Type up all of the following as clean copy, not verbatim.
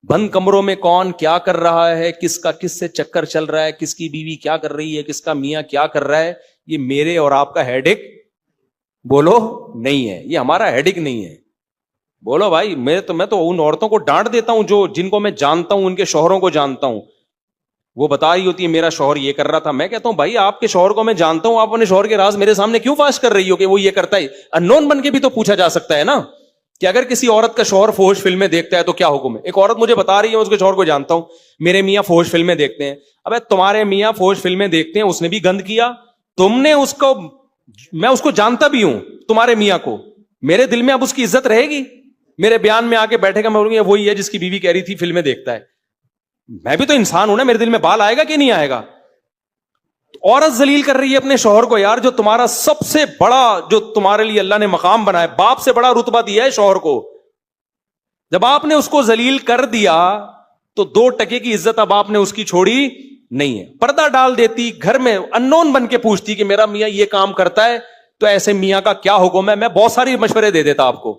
بند کمروں میں کون کیا کر رہا ہے, کس کا کس سے چکر چل رہا ہے, کس کی بیوی کیا کر رہی ہے, کس کا میاں کیا کر رہا ہے, یہ میرے اور آپ کا ہیڈک بولو نہیں ہے, یہ ہمارا ہیڈک نہیں ہے. بولو بھائی, میں تو ان عورتوں کو ڈانٹ دیتا ہوں جن کو میں جانتا ہوں, ان کے شوہروں کو جانتا ہوں. وہ بتا رہی ہوتی ہے میرا شوہر یہ کر رہا تھا, میں کہتا ہوں بھائی آپ کے شوہر کو میں جانتا ہوں, آپ اپنے شوہر کے راز میرے سامنے کیوں فاش کر رہی ہو کہ وہ یہ کرتا ہے؟ اننون بن کے بھی تو پوچھا جا سکتا ہے نا, کہ اگر کسی عورت کا شوہر فحش فلمیں دیکھتا ہے تو کیا حکم ہے. ایک عورت مجھے بتا رہی ہے, اس کے شوہر کو جانتا ہوں, میرے میاں فحش فلمیں دیکھتے ہیں. ابے تمہارے میاں فحش فلمیں دیکھتے ہیں, اس نے بھی گند کیا, تم نے اس کو, میں اس کو جانتا بھی ہوں تمہارے میاں کو, میرے دل میں اب اس کی عزت رہے گی؟ میرے بیان میں آ کے بیٹھے گا, میں بولوں گا وہی ہے جس کی بیوی کہہ رہی تھی فلمیں دیکھتا ہے. میں بھی تو انسان ہوں نا, میرے دل میں بال آئے گا کہ نہیں آئے گا؟ عورت ذلیل کر رہی ہے اپنے شوہر کو, یار جو تمہارا سب سے بڑا, جو تمہارے لیے اللہ نے مقام بنایا, باپ سے بڑا رتبہ دیا ہے شوہر کو, جب آپ نے اس کو ذلیل کر دیا تو 2 ٹکے کی عزت اب آپ نے اس کی چھوڑی نہیں ہے. پردہ ڈال دیتی, گھر میں اننون بن کے پوچھتی کہ میرا میاں یہ کام کرتا ہے, تو ایسے میاں کا کیا حکم ہے؟ میں بہت ساری مشورے دے دیتا آپ کو.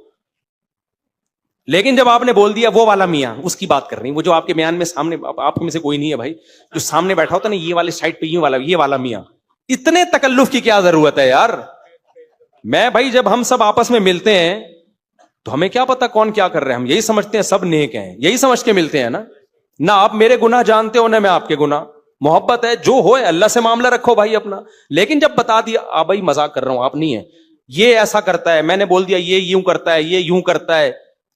لیکن جب آپ نے بول دیا وہ والا میاں, اس کی بات کر رہی, وہ جو آپ کے بیان میں سامنے, آپ میں سے کوئی نہیں ہے بھائی جو سامنے بیٹھا ہوتا نا, یہ والے سائڈ پہ یہ والا میاں, اتنے تکلف کی کیا ضرورت ہے یار؟ میں بھائی جب ہم سب آپس میں ملتے ہیں تو ہمیں کیا پتا کون کیا کر رہے ہیں, ہم یہی سمجھتے ہیں سب نیک ہیں, یہی سمجھ کے ملتے ہیں نا. نہ آپ میرے گناہ جانتے ہو, نہ میں آپ کے گناہ. محبت ہے, جو ہو اللہ سے معاملہ رکھو بھائی اپنا. لیکن جب بتا دیا بھائی مذاق کر رہا ہوں, آپ نہیں ہیں, یہ ایسا کرتا ہے, میں نے بول دیا یہ یوں کرتا ہے, یہ یوں کرتا ہے,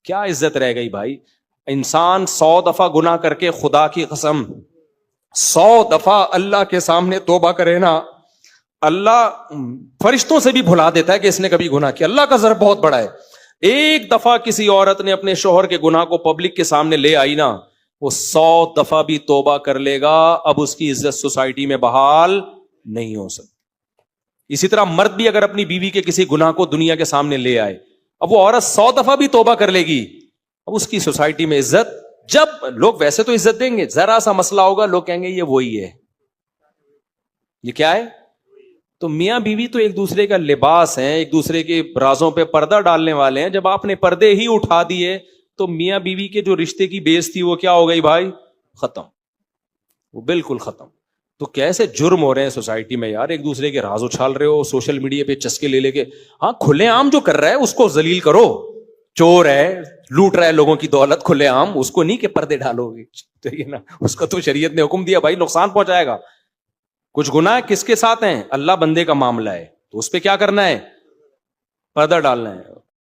کیا عزت رہ گئی بھائی؟ انسان 100 دفعہ گناہ کر کے, خدا کی قسم 100 دفعہ اللہ کے سامنے توبہ کرے نا, اللہ فرشتوں سے بھی بھلا دیتا ہے کہ اس نے کبھی گناہ کیا. اللہ کا ضرب بہت بڑا ہے. ایک دفعہ کسی عورت نے اپنے شوہر کے گناہ کو پبلک کے سامنے لے آئی نا, وہ 100 دفعہ بھی توبہ کر لے گا, اب اس کی عزت سوسائٹی میں بحال نہیں ہو سکتی. اسی طرح مرد بھی اگر اپنی بیوی کے کسی گناہ کو دنیا کے سامنے لے آئے, اب وہ عورت 100 دفعہ بھی توبہ کر لے گی, اب اس کی سوسائٹی میں عزت, جب لوگ ویسے تو عزت دیں گے, ذرا سا مسئلہ ہوگا لوگ کہیں گے یہ وہی ہے, یہ کیا ہے. تو میاں بیوی تو ایک دوسرے کا لباس ہیں, ایک دوسرے کے رازوں پہ پردہ ڈالنے والے ہیں. جب آپ نے پردے ہی اٹھا دیے تو میاں بیوی کے جو رشتے کی بیس تھی وہ کیا ہو گئی بھائی؟ ختم, وہ بالکل ختم. تو کیسے جرم ہو رہے ہیں سوسائٹی میں یار, ایک دوسرے کے راز اچھال رہے ہو, سوشل میڈیا پہ چسکے لے کے. ہاں کھلے عام جو کر رہا ہے اس کو ذلیل کرو, چور ہے, لوٹ رہا ہے لوگوں کی دولت کھلے عام, اس کو نہیں کہ پردے ڈالو گے, نا اس کا تو شریعت نے حکم دیا بھائی نقصان پہنچائے گا. کچھ گناہ کس کے ساتھ ہیں؟ اللہ بندے کا معاملہ ہے, تو اس پہ کیا کرنا ہے؟ پردہ ڈالنا ہے.